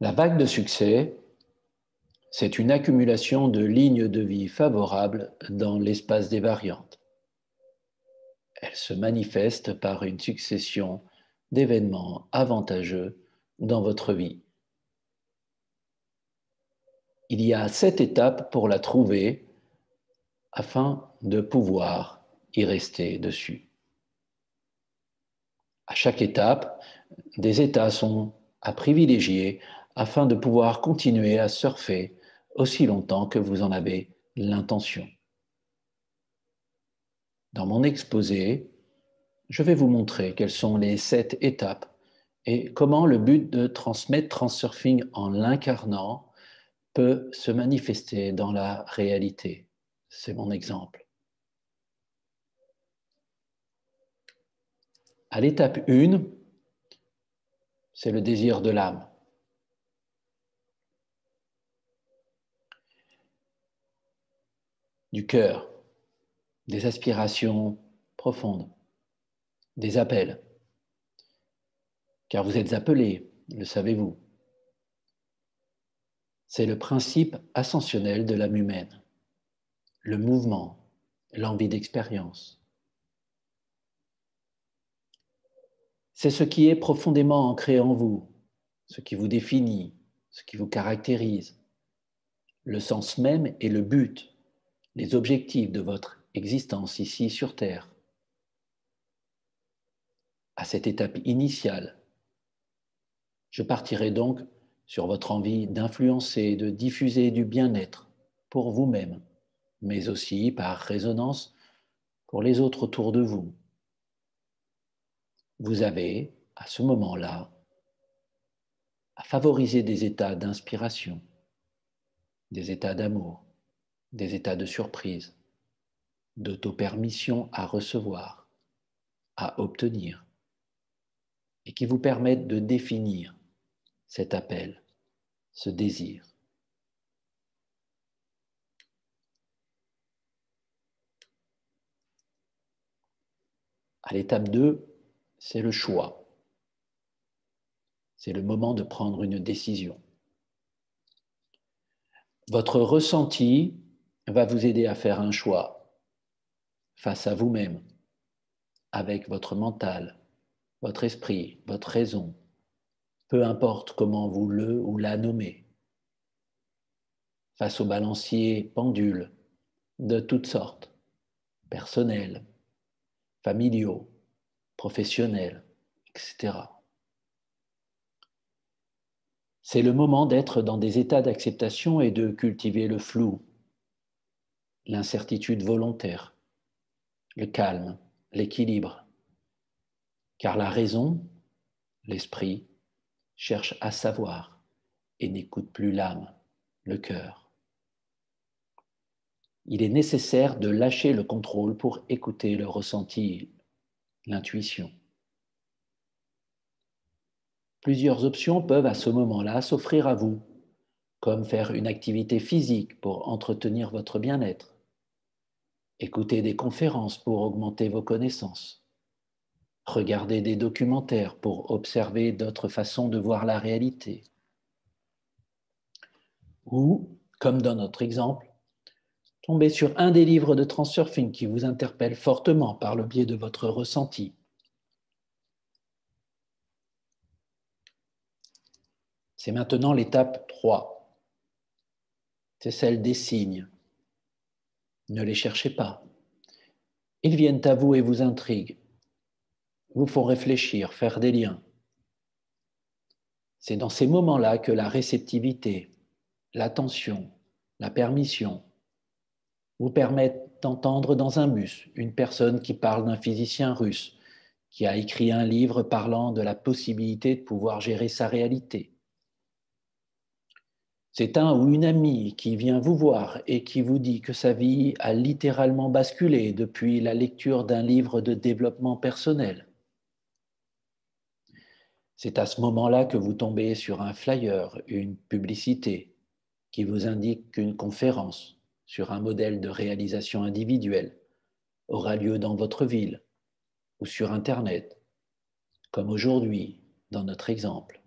La vague de succès, c'est une accumulation de lignes de vie favorables dans l'espace des variantes. Elle se manifeste par une succession d'événements avantageux dans votre vie. Il y a 7 étapes pour la trouver afin de pouvoir y rester dessus. À chaque étape, des états sont à privilégier afin de pouvoir continuer à surfer aussi longtemps que vous en avez l'intention. Dans mon exposé, je vais vous montrer quelles sont les 7 étapes et comment le but de transmettre Transurfing en l'incarnant peut se manifester dans la réalité. C'est mon exemple. À l'étape 1, c'est le désir de l'âme. Du cœur, des aspirations profondes, des appels. Car vous êtes appelés, le savez-vous. C'est le principe ascensionnel de l'âme humaine, le mouvement, l'envie d'expérience. C'est ce qui est profondément ancré en vous, ce qui vous définit, ce qui vous caractérise, le sens même et le but, les objectifs de votre existence ici sur Terre. À cette étape initiale, je partirai donc sur votre envie d'influencer et de diffuser du bien-être pour vous-même, mais aussi par résonance pour les autres autour de vous. Vous avez, à ce moment-là, à favoriser des états d'inspiration, des états d'amour, des états de surprise, d'auto-permission à recevoir, à obtenir, et qui vous permettent de définir cet appel, ce désir. À l'étape 2, c'est le choix. C'est le moment de prendre une décision. Votre ressenti va vous aider à faire un choix face à vous-même, avec votre mental, votre esprit, votre raison, peu importe comment vous le ou la nommez, face aux balanciers pendules de toutes sortes, personnels, familiaux, professionnels, etc. C'est le moment d'être dans des états d'acceptation et de cultiver le flou, l'incertitude volontaire, le calme, l'équilibre. Car la raison, l'esprit, cherche à savoir et n'écoute plus l'âme, le cœur. Il est nécessaire de lâcher le contrôle pour écouter le ressenti, l'intuition. Plusieurs options peuvent à ce moment-là s'offrir à vous, comme faire une activité physique pour entretenir votre bien-être, écouter des conférences pour augmenter vos connaissances, regarder des documentaires pour observer d'autres façons de voir la réalité, ou, comme dans notre exemple, tomber sur un des livres de Transurfing qui vous interpelle fortement par le biais de votre ressenti. C'est maintenant l'étape 3. C'est celle des signes. Ne les cherchez pas. Ils viennent à vous et vous intriguent, vous font réfléchir, faire des liens. C'est dans ces moments-là que la réceptivité, l'attention, la permission vous permettent d'entendre dans un bus une personne qui parle d'un physicien russe qui a écrit un livre parlant de la possibilité de pouvoir gérer sa réalité. C'est un ou une amie qui vient vous voir et qui vous dit que sa vie a littéralement basculé depuis la lecture d'un livre de développement personnel. C'est à ce moment-là que vous tombez sur un flyer, une publicité qui vous indique qu'une conférence sur un modèle de réalisation individuelle aura lieu dans votre ville ou sur Internet, comme aujourd'hui dans notre exemple.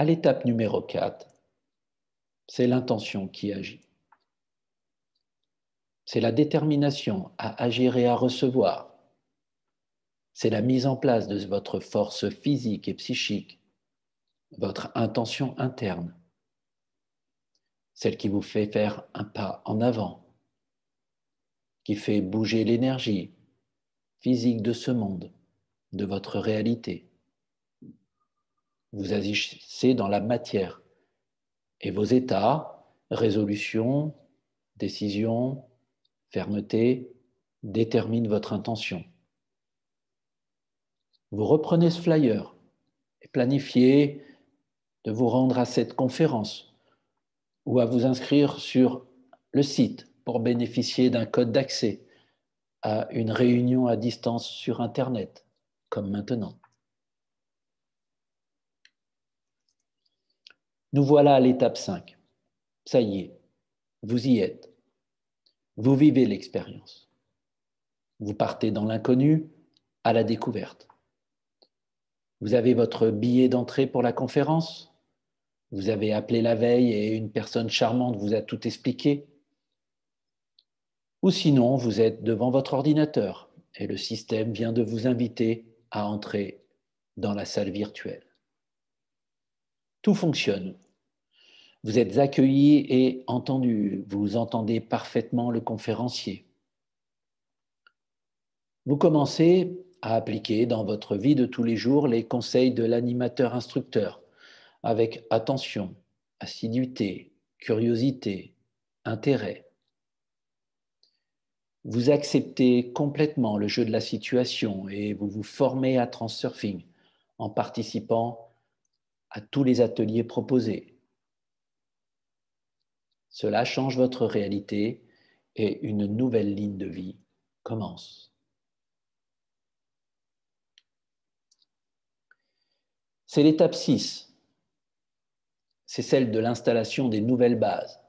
À l'étape numéro 4, c'est l'intention qui agit. C'est la détermination à agir et à recevoir. C'est la mise en place de votre force physique et psychique, votre intention interne, celle qui vous fait faire un pas en avant, qui fait bouger l'énergie physique de ce monde, de votre réalité. Vous agissez dans la matière et vos états, résolution, décision, fermeté, déterminent votre intention. Vous reprenez ce flyer et planifiez de vous rendre à cette conférence ou à vous inscrire sur le site pour bénéficier d'un code d'accès à une réunion à distance sur Internet, comme maintenant. Nous voilà à l'étape 5. Ça y est, vous y êtes. Vous vivez l'expérience. Vous partez dans l'inconnu à la découverte. Vous avez votre billet d'entrée pour la conférence. Vous avez appelé la veille et une personne charmante vous a tout expliqué. Ou sinon, vous êtes devant votre ordinateur et le système vient de vous inviter à entrer dans la salle virtuelle. Tout fonctionne. Vous êtes accueilli et entendu. Vous entendez parfaitement le conférencier. Vous commencez à appliquer dans votre vie de tous les jours les conseils de l'animateur instructeur avec attention, assiduité, curiosité, intérêt. Vous acceptez complètement le jeu de la situation et vous vous formez à Transurfing en participant à tous les ateliers proposés. Cela change votre réalité et une nouvelle ligne de vie commence. C'est l'étape 6. C'est celle de l'installation des nouvelles bases.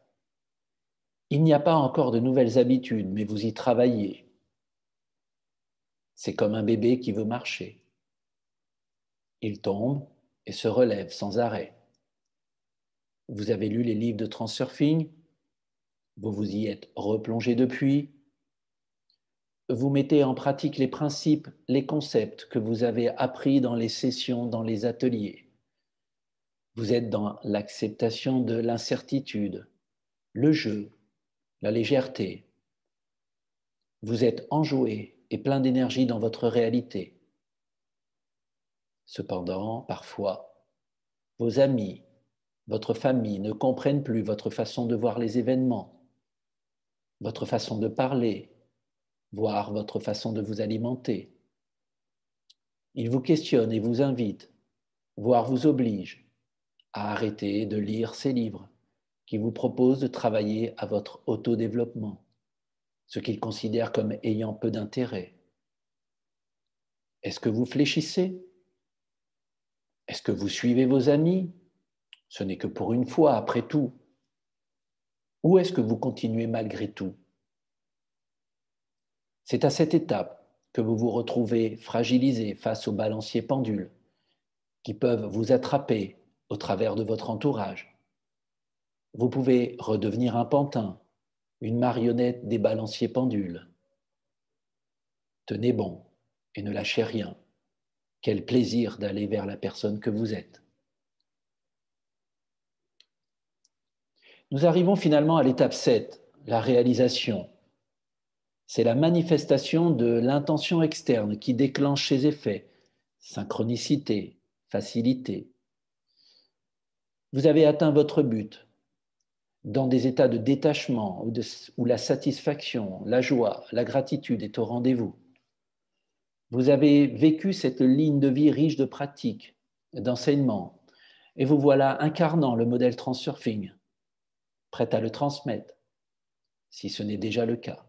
Il n'y a pas encore de nouvelles habitudes, mais vous y travaillez. C'est comme un bébé qui veut marcher. Il tombe et se relève sans arrêt. Vous avez lu les livres de Transurfing, vous vous y êtes replongé depuis. Vous mettez en pratique les principes, les concepts que vous avez appris dans les sessions, dans les ateliers. Vous êtes dans l'acceptation de l'incertitude, le jeu, la légèreté. Vous êtes enjoué et plein d'énergie dans votre réalité. Cependant, parfois, vos amis, votre famille ne comprennent plus votre façon de voir les événements, votre façon de parler, voire votre façon de vous alimenter. Ils vous questionnent et vous invitent, voire vous obligent à arrêter de lire ces livres qui vous proposent de travailler à votre autodéveloppement, ce qu'ils considèrent comme ayant peu d'intérêt. Est-ce que vous fléchissez? Est-ce que vous suivez vos amis? Ce n'est que pour une fois, après tout. Ou est-ce que vous continuez malgré tout? C'est à cette étape que vous vous retrouvez fragilisé face aux balanciers pendules qui peuvent vous attraper au travers de votre entourage. Vous pouvez redevenir un pantin, une marionnette des balanciers pendules. Tenez bon et ne lâchez rien. Quel plaisir d'aller vers la personne que vous êtes. Nous arrivons finalement à l'étape 7, la réalisation. C'est la manifestation de l'intention externe qui déclenche ses effets, synchronicité, facilité. Vous avez atteint votre but dans des états de détachement où la satisfaction, la joie, la gratitude est au rendez-vous. Vous avez vécu cette ligne de vie riche de pratiques, d'enseignements, et vous voilà incarnant le modèle Transurfing, prêt à le transmettre, si ce n'est déjà le cas.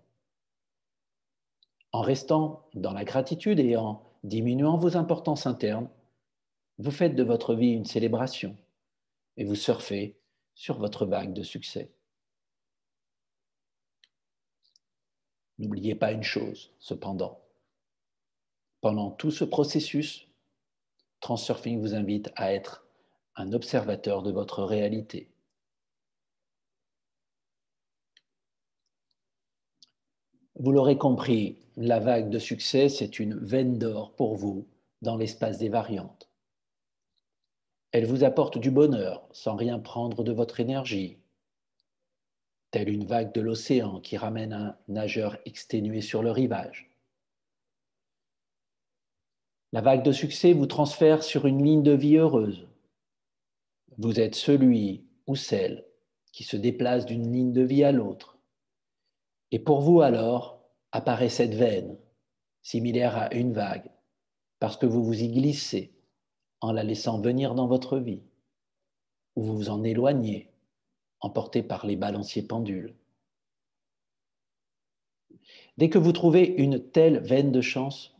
En restant dans la gratitude et en diminuant vos importances internes, vous faites de votre vie une célébration et vous surfez sur votre vague de succès. N'oubliez pas une chose, cependant. Pendant tout ce processus, Transurfing vous invite à être un observateur de votre réalité. Vous l'aurez compris, la vague de succès, c'est une veine d'or pour vous dans l'espace des variantes. Elle vous apporte du bonheur sans rien prendre de votre énergie, telle une vague de l'océan qui ramène un nageur exténué sur le rivage. La vague de succès vous transfère sur une ligne de vie heureuse. Vous êtes celui ou celle qui se déplace d'une ligne de vie à l'autre. Et pour vous alors, apparaît cette veine, similaire à une vague, parce que vous vous y glissez en la laissant venir dans votre vie, ou vous vous en éloignez, emporté par les balanciers pendules. Dès que vous trouvez une telle veine de chance,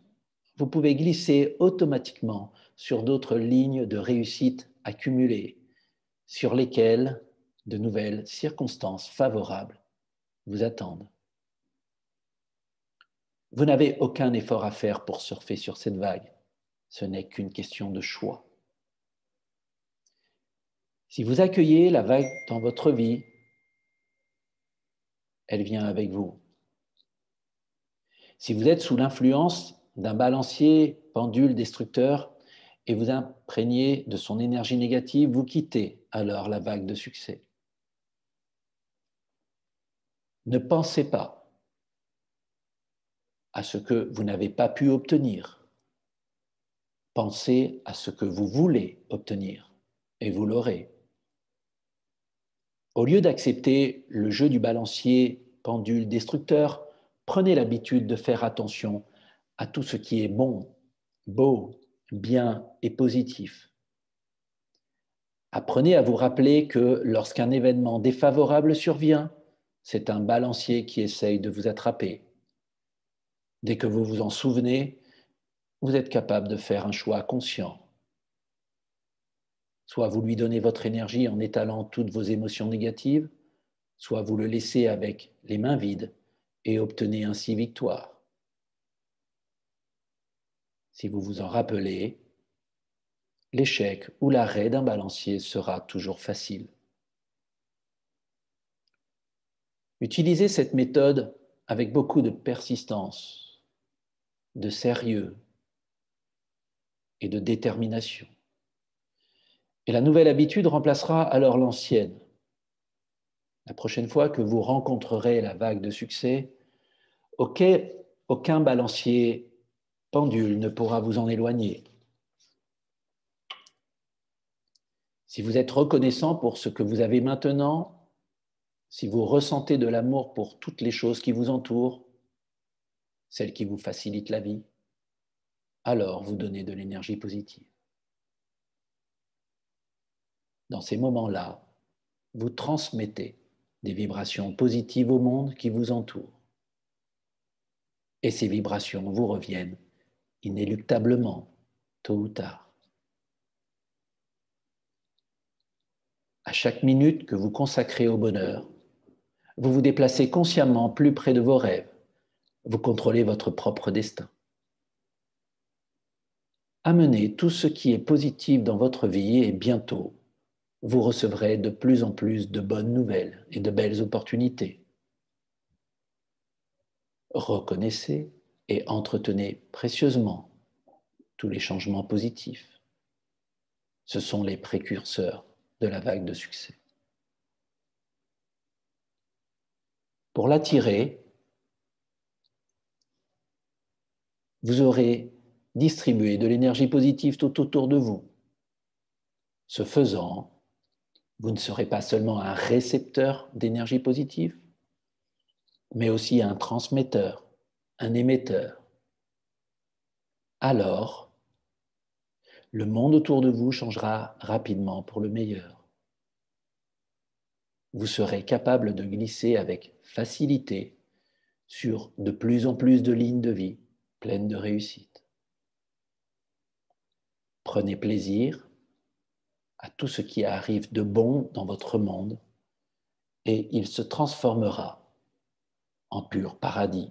vous pouvez glisser automatiquement sur d'autres lignes de réussite accumulées, sur lesquelles de nouvelles circonstances favorables vous attendent. Vous n'avez aucun effort à faire pour surfer sur cette vague. Ce n'est qu'une question de choix. Si vous accueillez la vague dans votre vie, elle vient avec vous. Si vous êtes sous l'influence d'un balancier pendule destructeur et vous imprégnez de son énergie négative, vous quittez alors la vague de succès. Ne pensez pas à ce que vous n'avez pas pu obtenir. Pensez à ce que vous voulez obtenir et vous l'aurez. Au lieu d'accepter le jeu du balancier pendule destructeur, prenez l'habitude de faire attention à tout ce qui est bon, beau, bien et positif. Apprenez à vous rappeler que lorsqu'un événement défavorable survient, c'est un balancier qui essaye de vous attraper. Dès que vous vous en souvenez, vous êtes capable de faire un choix conscient. Soit vous lui donnez votre énergie en étalant toutes vos émotions négatives, soit vous le laissez avec les mains vides et obtenez ainsi victoire. Si vous vous en rappelez, l'échec ou l'arrêt d'un balancier sera toujours facile. Utilisez cette méthode avec beaucoup de persistance, de sérieux et de détermination. Et la nouvelle habitude remplacera alors l'ancienne. La prochaine fois que vous rencontrerez la vague de succès, aucun balancier pendule ne pourra vous en éloigner. Si vous êtes reconnaissant pour ce que vous avez maintenant, si vous ressentez de l'amour pour toutes les choses qui vous entourent, celles qui vous facilitent la vie, alors vous donnez de l'énergie positive. Dans ces moments-là, vous transmettez des vibrations positives au monde qui vous entoure. Et ces vibrations vous reviennent inéluctablement, tôt ou tard. À chaque minute que vous consacrez au bonheur, vous vous déplacez consciemment plus près de vos rêves. Vous contrôlez votre propre destin. Amenez tout ce qui est positif dans votre vie et bientôt, vous recevrez de plus en plus de bonnes nouvelles et de belles opportunités. Reconnaissez et entretenez précieusement tous les changements positifs. Ce sont les précurseurs de la vague de succès. Pour l'attirer, vous aurez distribué de l'énergie positive tout autour de vous. Ce faisant, vous ne serez pas seulement un récepteur d'énergie positive, mais aussi un transmetteur, un émetteur. Alors, le monde autour de vous changera rapidement pour le meilleur. Vous serez capable de glisser avec facilité sur de plus en plus de lignes de vie pleines de réussite. Prenez plaisir à tout ce qui arrive de bon dans votre monde et il se transformera en pur paradis